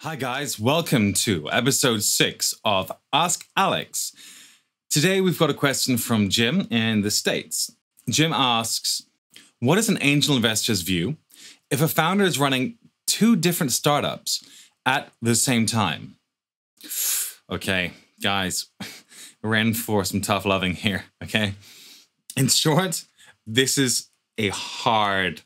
Hi guys, welcome to episode 6 of Ask Alex. Today we've got a question from Jim in the States. Jim asks, what is an angel investor's view if a founder is running 2 different startups at the same time? Okay, guys, we're in for some tough loving here, okay? In short, this is a hard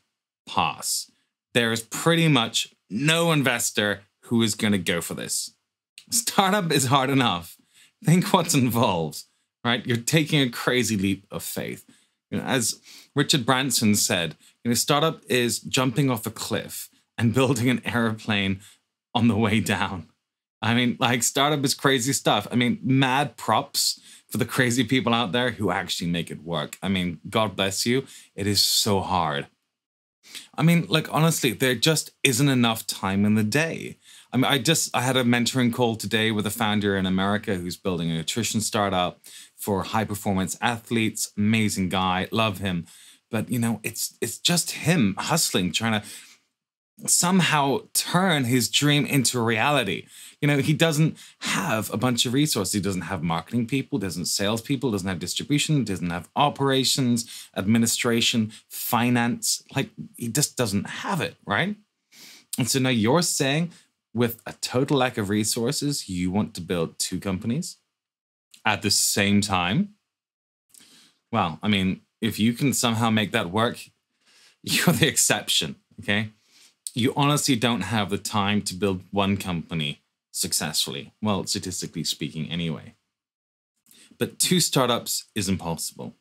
pass. There is pretty much no investor who is going to go for this. Startup is hard enough. Think what's involved, right? You're taking a crazy leap of faith. As Richard Branson said, startup is jumping off a cliff and building an airplane on the way down. I mean, startup is crazy stuff. I mean, mad props for the crazy people out there who actually make it work. I mean, God bless you. It is so hard. I mean, honestly, there just isn't enough time in the day. I mean, I had a mentoring call today with a founder in America who's building a nutrition startup for high performance athletes. Amazing guy, love him. But, it's just him hustling, trying to somehow turn his dream into reality. He doesn't have a bunch of resources. He doesn't have marketing people, doesn't sales people, doesn't have distribution, doesn't have operations, administration, finance. He just doesn't have it, right? And so now you're saying with a total lack of resources, you want to build 2 companies at the same time? Well, I mean, if you can somehow make that work, you're the exception, okay? You honestly don't have the time to build one company successfully. Well, statistically speaking anyway. But 2 startups is impossible.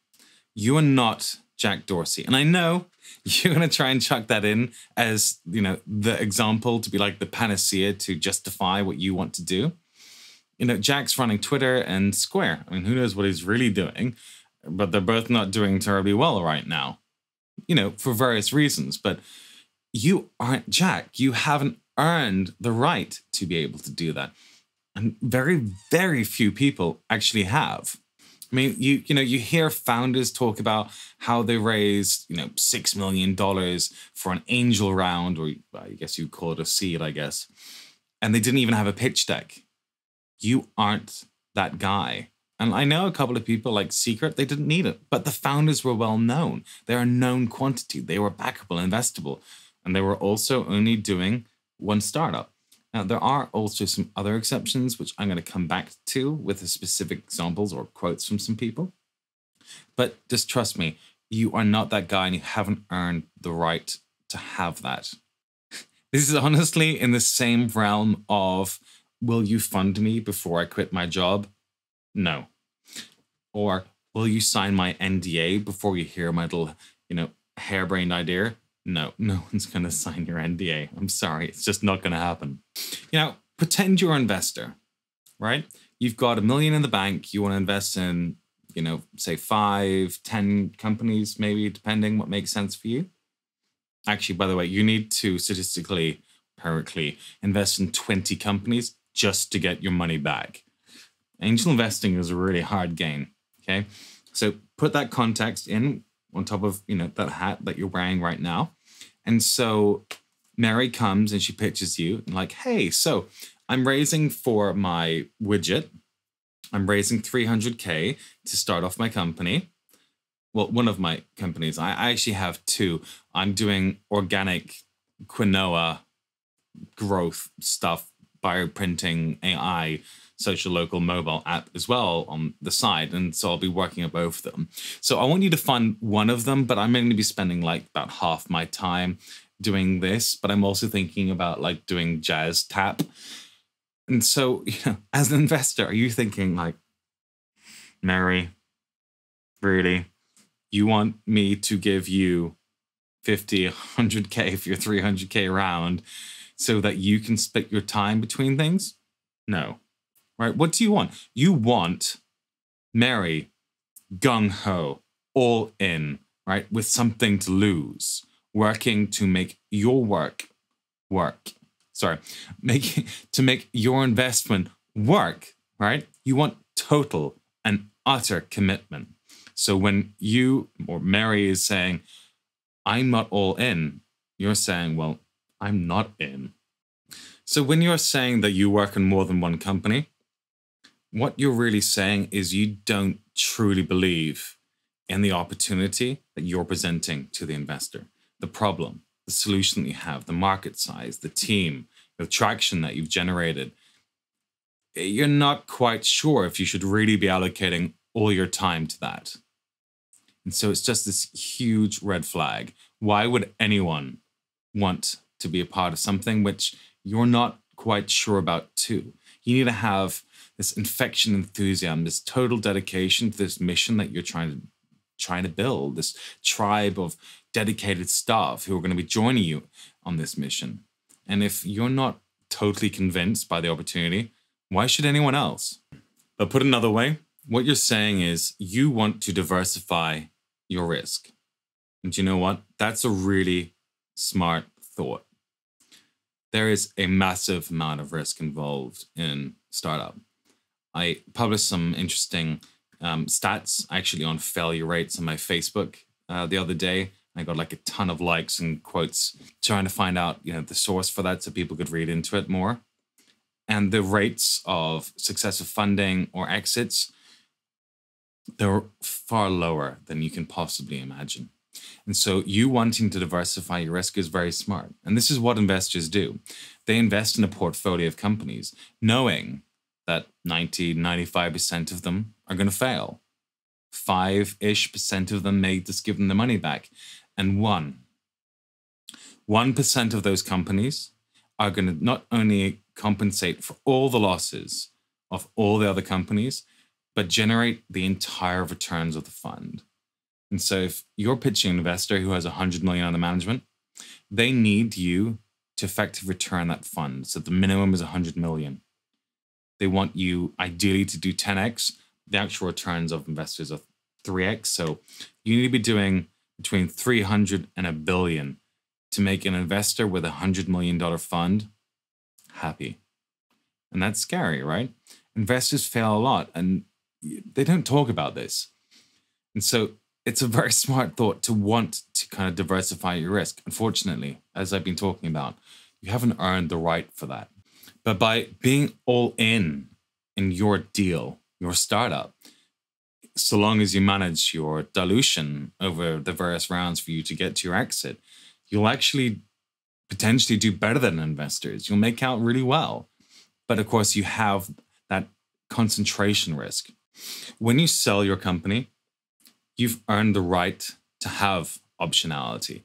You are not Jack Dorsey. And I know you're going to try and chuck that in as, the example to be like the panacea to justify what you want to do. Jack's running Twitter and Square. I mean, who knows what he's really doing, but they're both not doing terribly well right now, for various reasons. But you aren't Jack. You haven't earned the right to be able to do that. And very, very few people actually have. I mean, you hear founders talk about how they raised, $6 million for an angel round, or I guess you'd call it a seed, I guess. And they didn't even have a pitch deck. You aren't that guy. And I know a couple of people like Secret, they didn't need it, but the founders were well known. They're a known quantity. They were backable, investable. And they were also only doing 1 startup. Now, there are also some other exceptions, which I'm going to come back to with the specific examples or quotes from some people. But just trust me, you are not that guy and you haven't earned the right to have that. This is honestly in the same realm of, will you fund me before I quit my job? No. Or, will you sign my NDA before you hear my little, harebrained idea? No one's going to sign your NDA. I'm sorry. It's just not going to happen. Pretend you're an investor, right? You've got $1 million in the bank. You want to invest in, say 5, 10 companies, maybe, depending what makes sense for you. Actually, by the way, you need to statistically, empirically invest in 20 companies just to get your money back. Angel investing is a really hard game, okay? So put that context in on top of, that hat that you're wearing right now. And so Mary comes and she pitches you and hey, so I'm raising for my widget. I'm raising $300K to start off my company. Well, one of my companies. I actually have 2. I'm doing organic quinoa growth stuff, bioprinting, AI, social, local, mobile app as well on the side. And so I'll be working on both of them. So I want you to fund one of them, but I'm going to be spending about half my time doing this. But I'm also thinking about doing jazz tap. And so, as an investor, are you thinking Mary, really? You want me to give you 50, 100K for your 300K round so that you can split your time between things? No. Right? What do you want? You want Mary, gung-ho, all in, right? With something to lose, working to make your work. To make your investment work, right? You want total and utter commitment. So when you or Mary is saying, I'm not all in, you're saying, well, I'm not in. So when you're saying that you work in more than one company, what you're really saying is you don't truly believe in the opportunity that you're presenting to the investor, the problem, the solution that you have, the market size, the team, the traction that you've generated. You're not quite sure if you should really be allocating all your time to that. And so it's just this huge red flag. Why would anyone want to be a part of something which you're not quite sure about too? You need to have this infection enthusiasm, this total dedication to this mission that you're trying to build, this tribe of dedicated staff who are going to be joining you on this mission. And if you're not totally convinced by the opportunity, why should anyone else? But put another way, what you're saying is you want to diversify your risk. And you know what? That's a really smart thought. There is a massive amount of risk involved in startup. I published some interesting stats actually on failure rates on my Facebook the other day. I got like a ton of likes and quotes trying to find out, the source for that so people could read into it more. And the rates of successive funding or exits, they're far lower than you can possibly imagine. And so you wanting to diversify your risk is very smart. And this is what investors do. They invest in a portfolio of companies, knowing that 95% of them are going to fail. 5-ish% of them may just give them the money back. And 1% of those companies are going to not only compensate for all the losses of all the other companies, but generate the entire returns of the fund. And so if you're pitching an investor who has 100 million under management, they need you to effectively return that fund. So the minimum is 100 million. They want you ideally to do 10x. The actual returns of investors are 3x. So you need to be doing between 300 and a billion to make an investor with $100 million fund happy. And that's scary, right? Investors fail a lot and they don't talk about this. And so it's a very smart thought to want to kind of diversify your risk. Unfortunately, as I've been talking about, you haven't earned the right for that. But by being all in your deal, your startup, so long as you manage your dilution over the various rounds for you to get to your exit, you'll actually potentially do better than investors. You'll make out really well. But of course, you have that concentration risk. When you sell your company, you've earned the right to have optionality.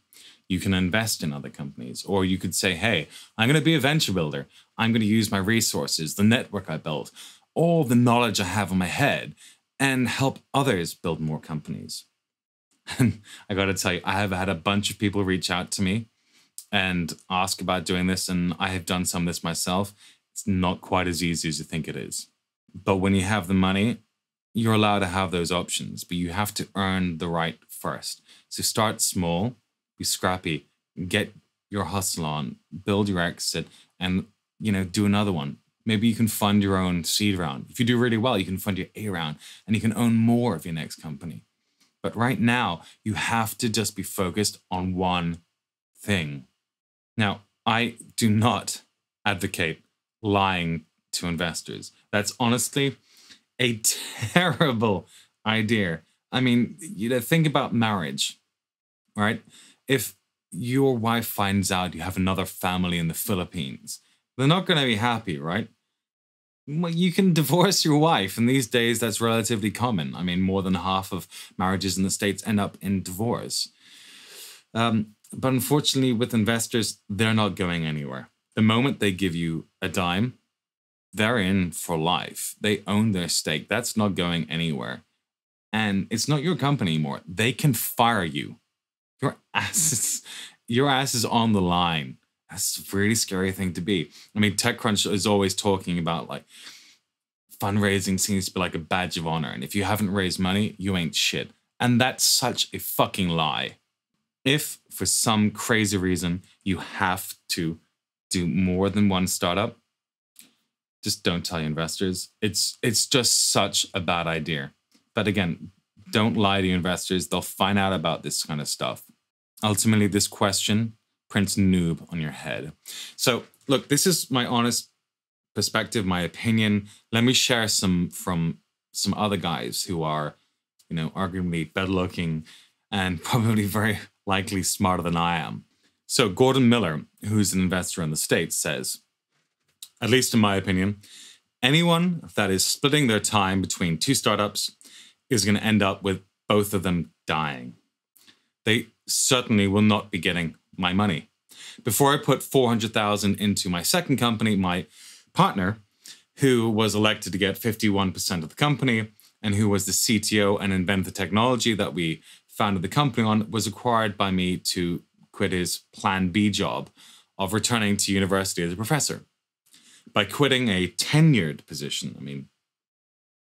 You can invest in other companies, or you could say, hey, I'm going to be a venture builder. I'm going to use my resources, the network I built, all the knowledge I have in my head, and help others build more companies. And I got to tell you, I have had a bunch of people reach out to me and ask about doing this, and I have done some of this myself. It's not quite as easy as you think it is. But when you have the money, you're allowed to have those options, but you have to earn the right first. So start small, be scrappy, get your hustle on, build your exit, and do another one. Maybe you can fund your own seed round. If you do really well, you can fund your A round, and you can own more of your next company. But right now, you have to just be focused on one thing. Now, I do not advocate lying to investors. That's honestly a terrible idea. I mean, think about marriage, right? If your wife finds out you have another family in the Philippines, they're not going to be happy, right? Well, you can divorce your wife, and these days that's relatively common. I mean, more than half of marriages in the States end up in divorce. But unfortunately, with investors, they're not going anywhere. The moment they give you a dime, they're in for life. They own their stake. That's not going anywhere. And it's not your company anymore. They can fire you. Your ass is on the line. That's a really scary thing to be. I mean, TechCrunch is always talking about like fundraising seems to be like a badge of honor. And if you haven't raised money, you ain't shit. And that's such a fucking lie. If for some crazy reason you have to do more than one startup, just don't tell your investors. It's just such a bad idea. But again, don't lie to your investors. They'll find out about this kind of stuff. Ultimately, this question prints noob on your head. So look, this is my honest perspective, my opinion. Let me share some from some other guys who are, arguably better looking and probably very likely smarter than I am. So Gordon Miller, who's an investor in the States, says, at least in my opinion, anyone that is splitting their time between two startups is going to end up with both of them dying. They certainly will not be getting my money. Before I put $400,000 into my second company, my partner, who was elected to get 51% of the company and who was the CTO and invented the technology that we founded the company on, was acquired by me to quit his plan B job of returning to university as a professor. By quitting a tenured position, I mean,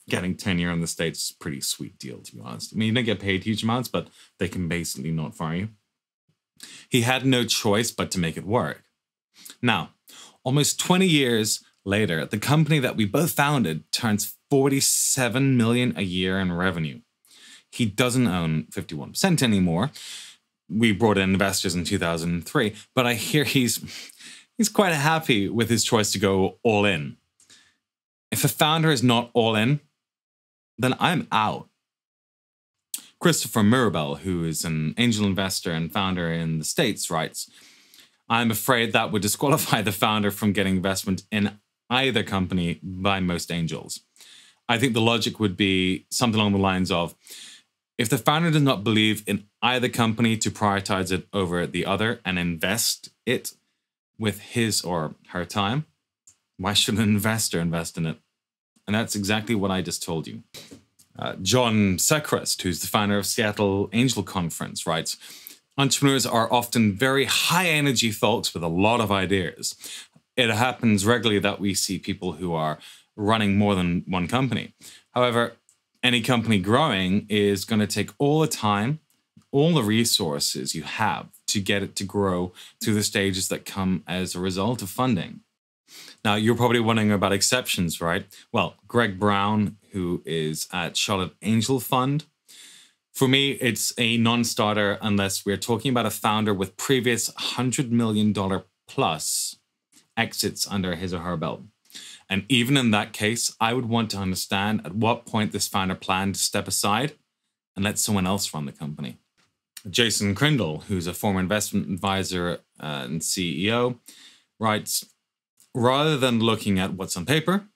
getting tenure in the States is a pretty sweet deal, to be honest. I mean, you don't get paid huge amounts, but they can basically not fire you. He had no choice but to make it work. Now, almost 20 years later, the company that we both founded turns $47 million a year in revenue. He doesn't own 51% anymore. We brought in investors in 2003, but I hear he's quite happy with his choice to go all in. If a founder is not all in, then I'm out. Christopher Mirabel, who is an angel investor and founder in the States, writes, I'm afraid that would disqualify the founder from getting investment in either company by most angels. I think the logic would be something along the lines of, if the founder does not believe in either company to prioritize it over the other and invest it with his or her time, why should an investor invest in it? And that's exactly what I just told you. John Sechrist, who's the founder of Seattle Angel Conference, writes, entrepreneurs are often very high energy folks with a lot of ideas. It happens regularly that we see people who are running more than one company. However, any company growing is going to take all the time, all the resources you have to get it to grow through the stages that come as a result of funding. Now, you're probably wondering about exceptions, right? Well, Greg Brown, who is at Charlotte Angel Fund. For me, it's a non-starter unless we're talking about a founder with previous $100 million plus exits under his or her belt. And even in that case, I would want to understand at what point this founder planned to step aside and let someone else run the company. Jason Crindle, who's a former investment advisor and CEO, writes, rather than looking at what's on paper,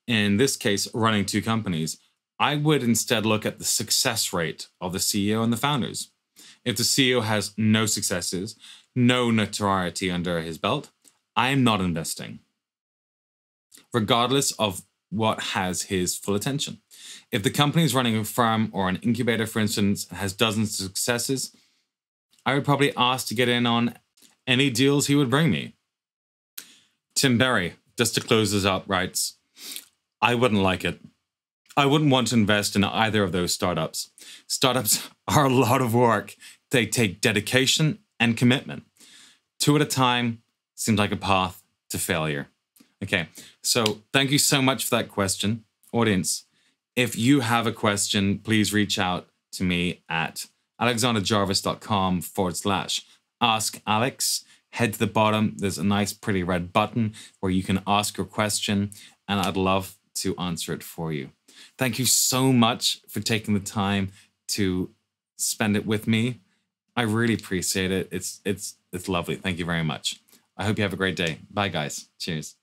in this case, running two companies, I would instead look at the success rate of the CEO and the founders. If the CEO has no successes, no notoriety under his belt, I am not investing, regardless of what has his full attention. If the company is running a firm or an incubator, for instance, and has dozens of successes, I would probably ask to get in on any deals he would bring me. Tim Berry, just to close this up, writes, I wouldn't like it. I wouldn't want to invest in either of those startups. Startups are a lot of work. They take dedication and commitment. Two at a time seems like a path to failure. Okay, so thank you so much for that question. Audience, if you have a question, please reach out to me at alexanderjarvis.com/askalex. Head to the bottom. There's a nice, pretty red button where you can ask your question, and I'd love to answer it for you. Thank you so much for taking the time to spend it with me. I really appreciate it. It's lovely. Thank you very much. I hope you have a great day. Bye, guys. Cheers.